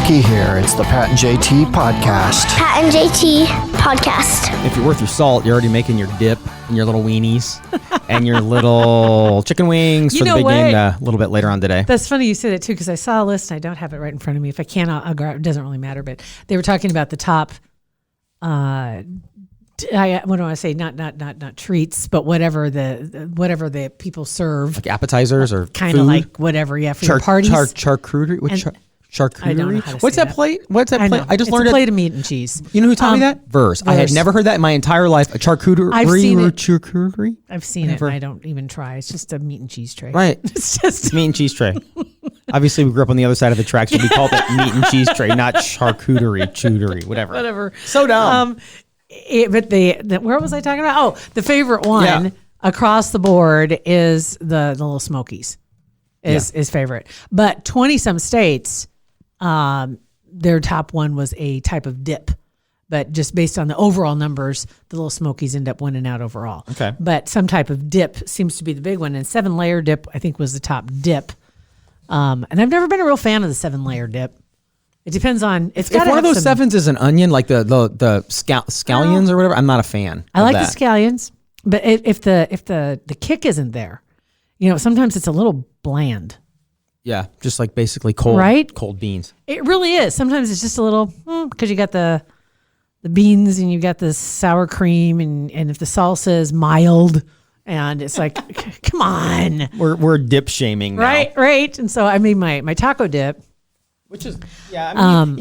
Ricky here. It's the Pat and JT podcast. Pat and JT podcast. If you're worth your salt, you're already making your dip and your little weenies and your little chicken wings for the big game a little bit later on today. That's funny you say that too, because I saw a list and I don't have it right in front of me. If I can, I'll grab it. It doesn't really matter, but they were talking about the top. What do I want to say? Not treats, but whatever the people serve, Like appetizers or kind of like whatever. Yeah, for your parties. Charcuterie. Charcuterie. I don't know how to What's say that plate? What's that plate? I just it's learned a plate of meat and cheese. You know who taught me that? Verse. I had never heard that in my entire life. A charcuterie. I've seen it. Charcuterie. I've seen it. And I don't even try. It's just a meat and cheese tray. Right. It's just meat and cheese tray. Obviously, we grew up on the other side of the tracks, so we called it meat and cheese tray, not charcuterie, whatever. Whatever. So dumb. But where was I talking about? Oh, the favorite one across the board is the Little Smokies is favorite. But 20-some states, their top one was a type of dip. But just based on the overall numbers, the Little Smokies end up winning out overall. Okay. But some type of dip seems to be the big one. And 7-layer dip, I think, was the top dip. And I've never been a real fan of the 7-layer dip. It depends on. If one of those sevens is an onion, like the scallions or whatever, I'm not a fan. I like the scallions, but if the kick isn't there, sometimes it's a little bland. Yeah, just like basically cold, cold beans. It really is. Sometimes it's just a little because you got the beans and you got the sour cream and if the salsa is mild and it's like, come on, we're dip shaming now. Right. And so I made my taco dip. Which is, you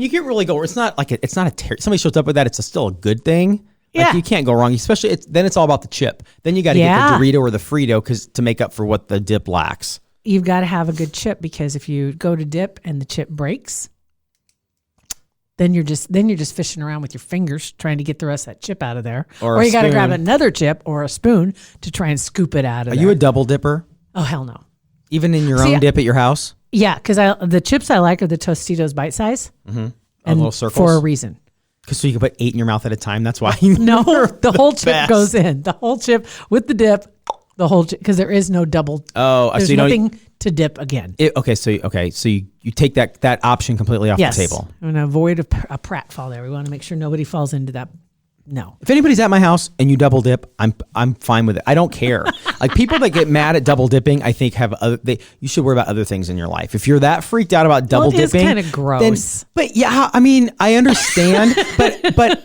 can't really go. It's not like somebody shows up with that. It's still a good thing. Like you can't go wrong. Especially then it's all about the chip. Then you got to get the Dorito or the Frito to make up for what the dip lacks. You've got to have a good chip because if you go to dip and the chip breaks, then you're just fishing around with your fingers trying to get the rest of that chip out of there. Or you got to grab another chip or a spoon to try and scoop it out of there. Are you a double dipper? Oh hell no. Even in your own dip at your house? Yeah, because the chips I like are the Tostitos bite size. Mm-hmm. And little circles? For a reason. Because so you can put 8 in your mouth at a time. That's why. No, the whole chip goes in. The whole chip with the dip. The whole chip, because there is no double. Oh, there's nothing to dip again. So you take that option completely off the table. I'm going to avoid a pratfall there. We want to make sure nobody falls into that. No. If anybody's at my house and you double dip, I'm fine with it. I don't care. Like people that get mad at double dipping, I think you should worry about other things in your life. If you're that freaked out about double dipping, it's kind of gross. But yeah, I mean, I understand, but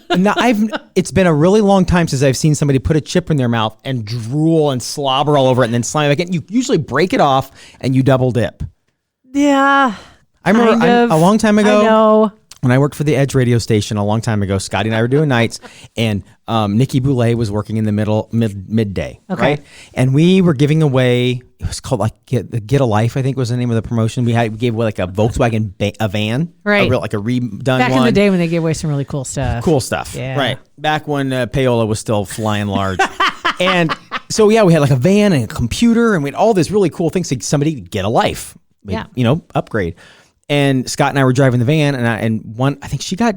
it's been a really long time since I've seen somebody put a chip in their mouth and drool and slobber all over it and then slime it back in. You usually break it off and you double dip. Yeah. I remember a long time ago. I know. When I worked for the Edge radio station a long time ago, Scotty and I were doing nights, and Nikki Boulay was working in the midday. Okay. Right? And we were giving away, it was called like Get a Life, I think was the name of the promotion. We gave away like a Volkswagen a van. Right. Like a redone Back in the day when they gave away some really cool stuff. Yeah. Right. Back when payola was still flying large. And so, we had like a van and a computer, and we had all this really cool things so somebody could get a life. Upgrade. And Scott and I were driving the van, and I think she got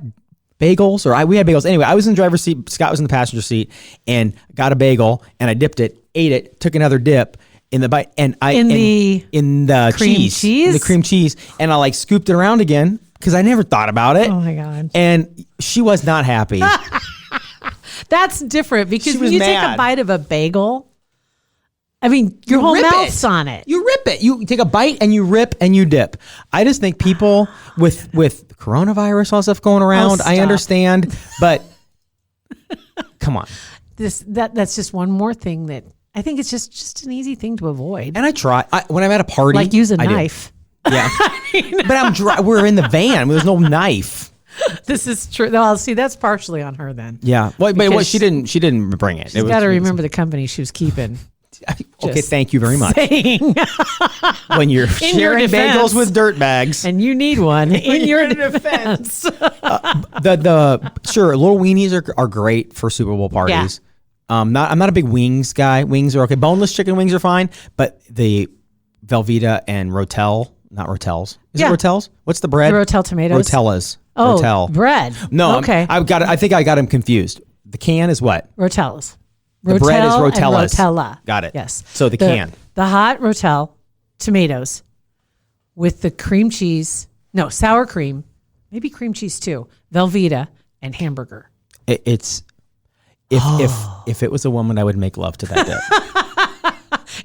bagels, or we had bagels. Anyway, I was in the driver's seat, Scott was in the passenger seat, and got a bagel, and I dipped it, ate it, took another dip in the bite, and in the cream cheese, the cream cheese, and I like scooped it around again because I never thought about it. Oh my god! And she was not happy. That's different because when you take a bite of a bagel. I mean, your whole mouth's on it. You rip it. You take a bite and you rip and you dip. I just think people with coronavirus, all stuff going around, I understand, but come on. That's just one more thing that I think it's just an easy thing to avoid. And I try when I'm at a party, like use a knife. Yeah, but we're in the van. There's no knife. This is true. Well, see, that's partially on her then. Yeah, but she didn't bring it. She's got to remember the company she was keeping. Okay, thank you very much. When you're sharing bagels with dirt bags, and you need one in your defense. Sure, little weenies are great for Super Bowl parties. Yeah. I'm not a big wings guy. Wings are okay. Boneless chicken wings are fine, but the Velveeta and Rotel, not Rotels. Is it Rotels? What's the bread? The Rotel tomatoes. Rotellas. Oh, Rotel. Bread. No, okay. I think I got them confused. The can is what? Rotellas. The bread is Rotellas. Rotella. Got it. Yes. So the can. The hot Rotel tomatoes with the cream cheese, sour cream, maybe cream cheese too, Velveeta, and hamburger. It's if it was a woman, I would make love to that dip.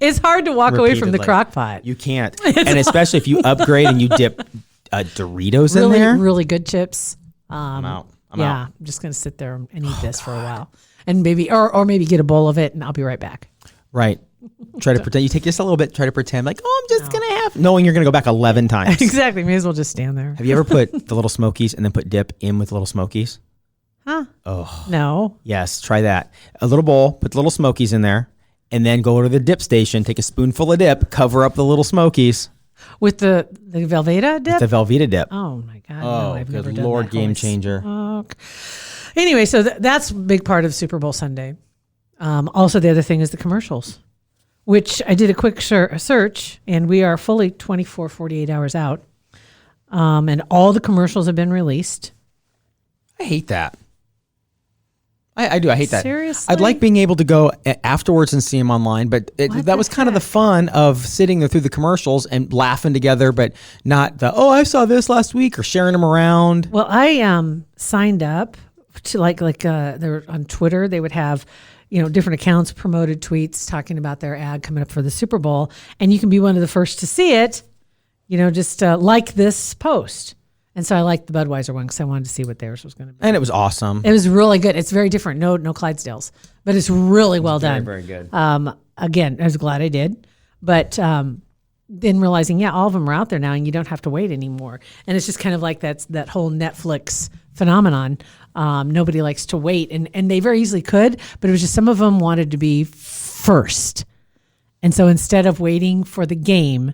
It's hard to walk away from the crock pot. You can't, and especially if you upgrade and you dip Doritos in there. Really good chips. I'm out. I'm just gonna sit there and eat this for a while, and maybe or maybe get a bowl of it, and I'll be right back. Right. Try to pretend. You take just a little bit. Try to pretend like, oh, I'm just gonna have, knowing you're gonna go back 11 times. Exactly. May as well just stand there. Have you ever put the Little Smokies and then put dip in with Little Smokies? Huh? Oh No. yes. Try that. A little bowl. Put the Little Smokies in there, and then go to the dip station. Take a spoonful of dip. Cover up the Little Smokies With the Velveeta dip. the Velveeta dip. Oh my God! No, I've never good done Lord, that. game Holy changer. smoke. Anyway, so that's a big part of Super Bowl Sunday. Also, the other thing is the commercials, which I did a quick search, and we are fully 48 hours out, and all the commercials have been released. I hate that. I do. I hate that. Seriously? I'd like being able to go afterwards and see them online, but that was kind of the fun of sitting there through the commercials and laughing together, but not I saw this last week, or sharing them around. Well, I signed up to like they were on Twitter. They would have different accounts promoted tweets talking about their ad coming up for the Super Bowl, and you can be one of the first to see it. Just like this post. And so I liked the Budweiser one because I wanted to see what theirs was going to be. And it was awesome. It was really good. It's very different. No Clydesdales, but it's really well done. Very, very good. Again, I was glad I did, but then realizing, all of them are out there now, and you don't have to wait anymore. And it's just kind of like that whole Netflix phenomenon. Nobody likes to wait, and they very easily could, but it was just some of them wanted to be first, and so instead of waiting for the game,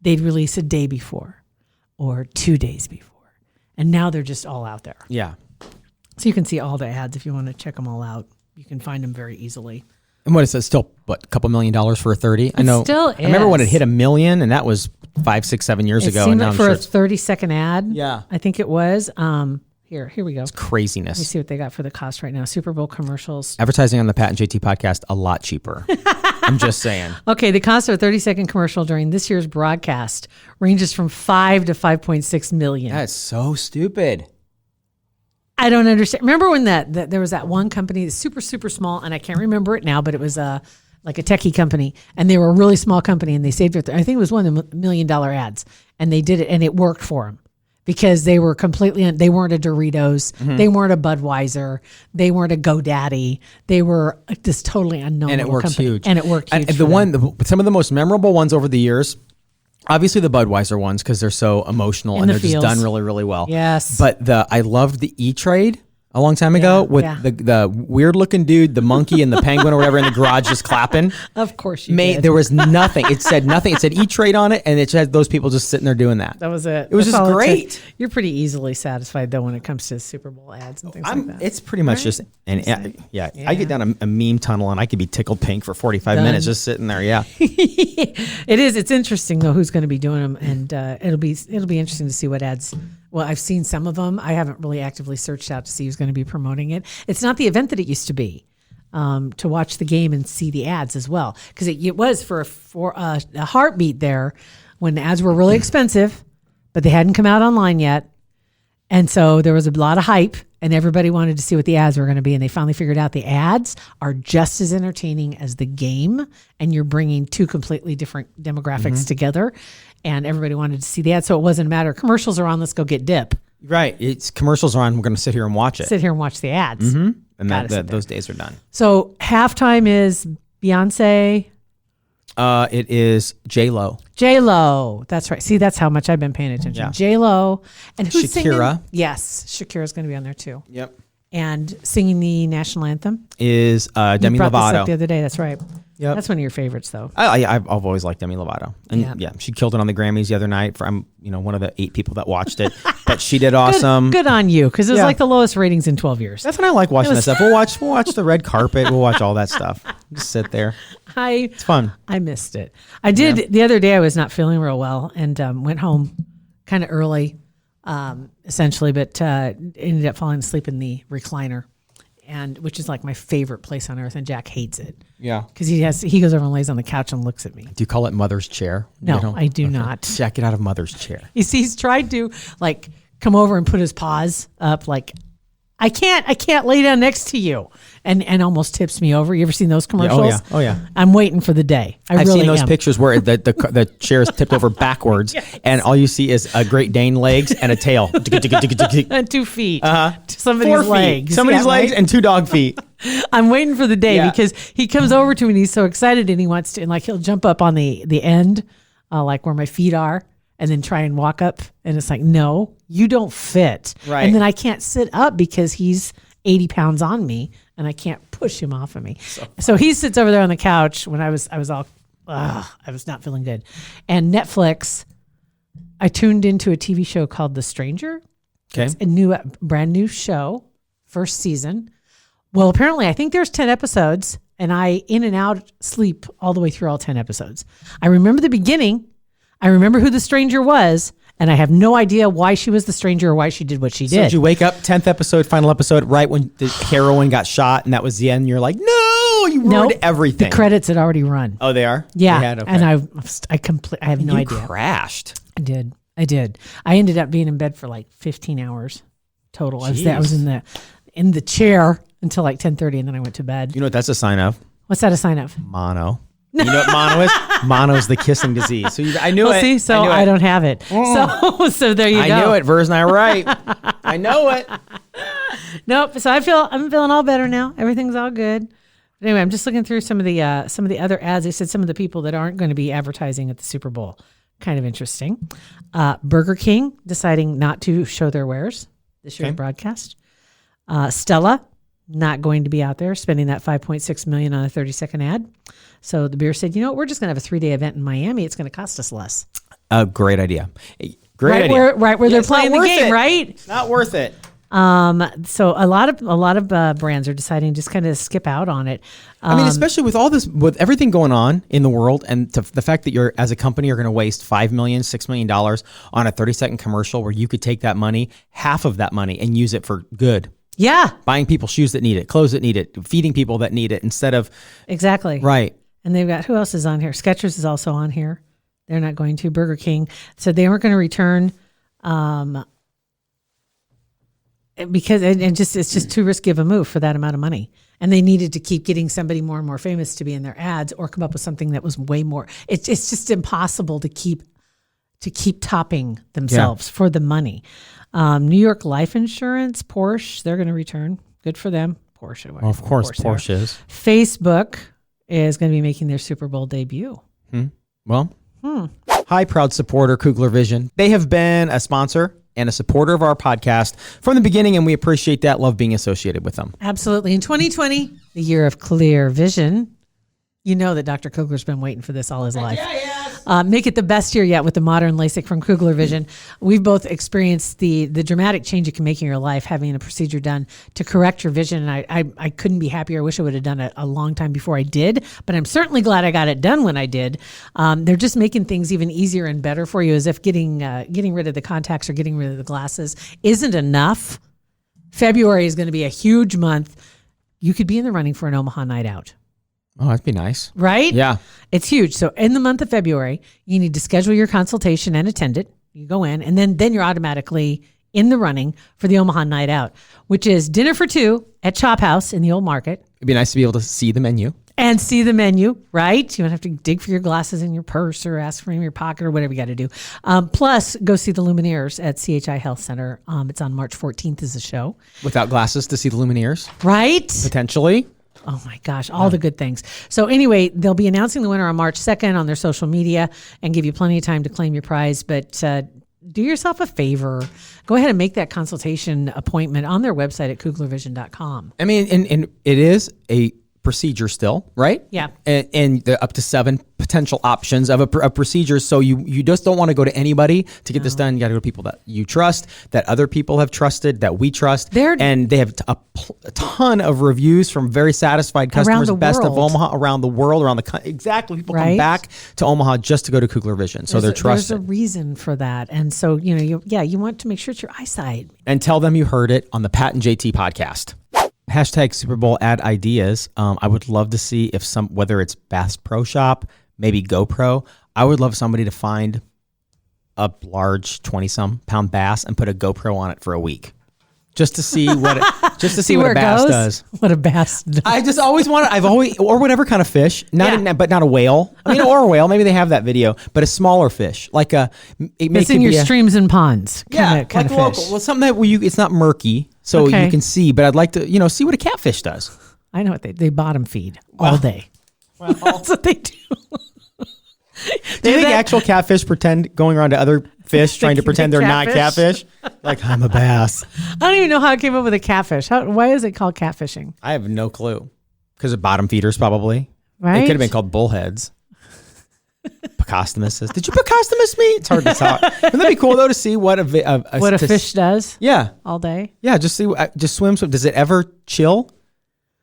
they'd release a day before or 2 days before. And now they're just all out there. Yeah. So you can see all the ads if you want to check them all out. You can find them very easily. And what is it? Still, what, a couple $1 million for a 30? I know. Still I remember when it is. hit $1 million, and that was 5, 6, 7 years ago. It seemed And now like I'm for sure a it's 30-second ad. Yeah. I think it was. Here we go. Let me craziness. see what they got for the cost right now. Super Bowl commercials. Advertising on the Pat and JT podcast, a lot cheaper. I'm just saying. Okay, the cost of a 30-second commercial during this year's broadcast ranges from $5 to $5.6 million. That's so stupid. I don't understand. Remember when that there was that one company that's super, super small, and I can't remember it now, but it was like a techie company, and they were a really small company, and they saved it. I think it was one of the $1 million ads, and they did it, and it worked for them because they were they weren't a Doritos, they weren't a Budweiser, they weren't a GoDaddy, they were this totally unknown And it works company. huge. And it worked huge. Some of the most memorable ones over the years, obviously the Budweiser ones, because they're so emotional and they're just done really, really well. Yes. But I loved the E-Trade a long time ago with the weird looking dude, the monkey and the penguin or whatever in the garage just clapping. Of course you did. There was nothing. It said nothing. It said E-Trade on it, and it had those people just sitting there doing that. That was it. It was That's just all it great. took. You're pretty easily satisfied though when it comes to Super Bowl ads and things like that. It's pretty much just, I get down a meme tunnel and I could be tickled pink for 45 minutes just sitting there. Yeah. It is. It's interesting though who's going to be doing them, and it'll be interesting to see what ads. Well, I've seen some of them. I haven't really actively searched out to see who's going to be promoting it. It's not the event that it used to be, to watch the game and see the ads as well, because it was for a heartbeat there when the ads were really expensive, but they hadn't come out online yet, and so there was a lot of hype, and everybody wanted to see what the ads were going to be, and they finally figured out the ads are just as entertaining as the game, and you're bringing two completely different demographics together, and everybody wanted to see the ads, so it wasn't a matter. Commercials are on, let's go get dip. Right. It's commercials are on. We're going to sit here and watch it. Sit here and watch the ads. And those days are done. So halftime is Beyonce. It is J-Lo. J-Lo. That's right. See, that's how much I've been paying attention. Yeah. J-Lo. And who's Shakira. singing? Yes. Shakira's going to be on there too. Yep. And singing the national anthem. Is Demi You brought this Lovato. up the other day. That's right. Yep. That's one of your favorites though. I've always liked Demi Lovato, and Yeah. she killed it on the Grammys the other night. I'm one of the 8 people that watched it, but she did awesome. Good on you, because it was Yeah. like the lowest ratings in 12 years. That's when I like watching that stuff. We'll watch the red carpet. We'll watch all that stuff. Just sit there. It's fun. I missed it. I did the other day. I was not feeling real well and went home kind of early, essentially, but ended up falling asleep in the recliner, and which is like my favorite place on earth. And Jack hates it. Yeah. Because he goes over and lays on the couch and looks at me. Do you call it mother's chair? No, I do not. Jack, get out of mother's chair. He's tried to like come over and put his paws up like, I can't lay down next to you, and almost tips me over. You ever seen those commercials? Oh yeah. I'm waiting for the day. I've seen those am. pictures where the chair is tipped over backwards, and all you see is a Great Dane legs and a tail. And 2 feet. Somebody's 4 feet. legs. Somebody's legs and 2 dog feet. I'm waiting for the day because he comes over to me and he's so excited and he wants to, and like he'll jump up on the end, like where my feet are, and then try and walk up. And it's like, no, you don't fit. Right. And then I can't sit up because he's 80 pounds on me and I can't push him off of me. So he sits over there on the couch when I was not feeling good. And Netflix, I tuned into a TV show called The Stranger. Okay. It's a brand new show, first season. Well, apparently I think there's 10 episodes and I in and out sleep all the way through all 10 episodes. I remember the beginning. I remember who the stranger was, and I have no idea why she was the stranger or why she did what she did. So did you wake up 10th episode, final episode, right when the heroine got shot, and that was the end? And you're like, no, you ruined everything. The credits had already run. Oh, they are? Yeah, They had, okay. and I have no idea. You crashed. I did. I ended up being in bed for like 15 hours total. I was in the chair until like 10:30, and then I went to bed. You know what that's a sign of? What's that a sign of? Mono. You know what mono is? Mono's the kissing disease. So I knew it. See, so I don't have it. So there you go. I knew it. Vers and I were right. I know it. Nope. So I'm feeling all better now. Everything's all good. But anyway, I'm just looking through some of the other ads. They said some of the people that aren't going to be advertising at the Super Bowl. Kind of interesting. Burger King deciding not to show their wares this year's broadcast. Stella not going to be out there spending that $5.6 million on a 30-second ad. So the beer said, you know what, we're just going to have a 3-day event in Miami. It's going to cost us less. Great idea. Great idea. Where they're playing the game, right? Not worth it. So a lot of brands are deciding just kind of skip out on it. I mean, especially with all this, with everything going on in the world, and the fact that you're, as a company, are going to waste $5 million, $6 million on a 30-second commercial where you could take that money, half of that money, and use it for good. Yeah. Buying people shoes that need it, clothes that need it, feeding people that need it, instead of exactly right. And they've got, who else is on here? Skechers is also on here. They're not going to. Burger King said they weren't going to return because it's just too risky of a move for that amount of money. And they needed to keep getting somebody more and more famous to be in their ads or come up with something that was way more. It's just impossible to keep topping themselves for the money. New York Life Insurance, Porsche, they're going to return. Good for them. Porsche. Well, of course, Porsche is. Facebook is going to be making their Super Bowl debut. Hi, proud supporter, Kugler Vision. They have been a sponsor and a supporter of our podcast from the beginning, and we appreciate that. Love being associated with them. Absolutely. In 2020, the year of clear vision, you know that Dr. Kugler's been waiting for this all his life. Make it the best year yet with the modern LASIK from Kugler Vision. We've both experienced the dramatic change it can make in your life having a procedure done to correct your vision. And I couldn't be happier. I wish I would have done it a long time before I did, but I'm certainly glad I got it done when I did. They're just making things even easier and better for you, as if getting rid of the contacts or getting rid of the glasses isn't enough. February is going to be a huge month. You could be in the running for an Omaha night out. Oh, that'd be nice. Right? Yeah. It's huge. So in the month of February, you need to schedule your consultation and attend it. You go in, and then you're automatically in the running for the Omaha Night Out, which is dinner for two at Chop House in the Old Market. It'd be nice to be able to see the menu. And see the menu, right? You don't have to dig for your glasses in your purse or ask for them in your pocket or whatever you got to do. Plus, go see the Lumineers at CHI Health Center. It's on March 14th is the show. Without glasses to see the Lumineers? Right? Potentially. Oh my gosh, all the good things. So anyway, they'll be announcing the winner on March 2nd on their social media and give you plenty of time to claim your prize. But do yourself a favor. Go ahead and make that consultation appointment on their website at kuglervision.com. I mean, and it is a procedure still, right? Yeah. And the up to 7 potential options of a procedure. So you just don't want to go to anybody to get this done. You got to go to people that you trust, that other people have trusted, that we trust. And they have a ton of reviews from very satisfied customers, best of Omaha, around the world, around the country. Exactly. People come back to Omaha just to go to Kugler Vision. So they're trusted. There's a reason for that. And so, you want to make sure it's your eyesight. And tell them you heard it on the Pat and JT podcast. Hashtag Super Bowl ad ideas. I would love to see if whether it's Bass Pro Shop, maybe GoPro. I would love somebody to find a large 20-some pound bass and put a GoPro on it for a week. Just to see what a bass does. What a bass does. I just always wanted. Or whatever kind of fish, but not a whale. I mean, or a whale. Maybe they have that video, but a smaller fish, like it's in your streams and ponds. Kind of fish. Local. Well, something that it's not murky, so you can see. But I'd like to, see what a catfish does. I know what they bottom feed all day. Well, that's what they do. Do you think actual catfish pretend going around to other fish trying to pretend they're not catfish? Like, I'm a bass. I don't even know how I came up with a catfish. Why is it called catfishing? I have no clue. Because of bottom feeders, probably. Right? It could have been called bullheads. Pocostomus. Did you Pocostomus me? It's hard to talk. Wouldn't that be cool, though, to see what a fish does? Yeah. All day? Yeah, just swim. Does it ever chill?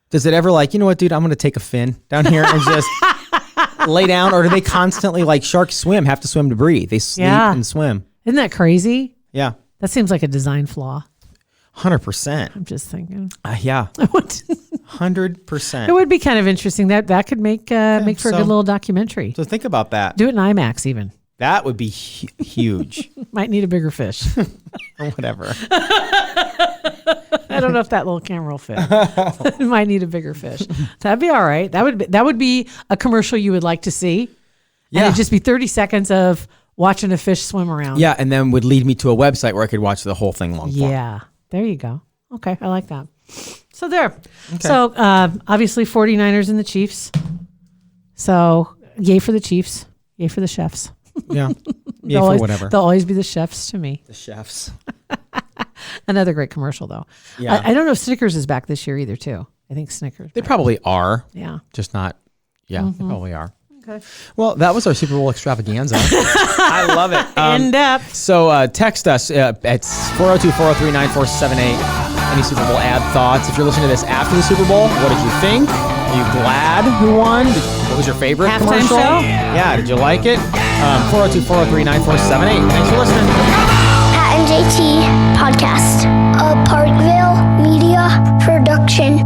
Does it ever you know what, dude, I'm going to take a fin down here and just lay down? Or do they constantly, like sharks have to swim to breathe? They sleep and swim. Isn't that crazy? Yeah. That seems like a design flaw. 100%. I'm just thinking. Yeah. 100%. It would be kind of interesting. That could make for a good little documentary. So think about that. Do it in IMAX even. That would be huge. Might need a bigger fish. Or whatever. I don't know if that little camera will fit. It might need a bigger fish. That'd be all right. That would be a commercial you would like to see. Yeah. And it'd just be 30 seconds of watching a fish swim around. Yeah, and then would lead me to a website where I could watch the whole thing long form. Yeah. There you go. Okay, I like that. So there. Okay. So obviously 49ers and the Chiefs. So yay for the Chiefs. Yay for the chefs. Yeah. Yay for whatever. They'll always be the chefs to me. The chefs. Another great commercial, though. Yeah. I don't know if Snickers is back this year either, too. I think Snickers. They probably are. Yeah. Just not. Yeah, they probably are. Okay. Well, that was our Super Bowl extravaganza. I love it. In depth. So text us at 402-403-9478. Any Super Bowl ad thoughts? If you're listening to this after the Super Bowl, what did you think? Are you glad who won? What was your favorite halftime commercial? show? Yeah, did you like it? 402-403-9478. Thanks for listening. Pat and JT Podcast, a Parkville Media Production.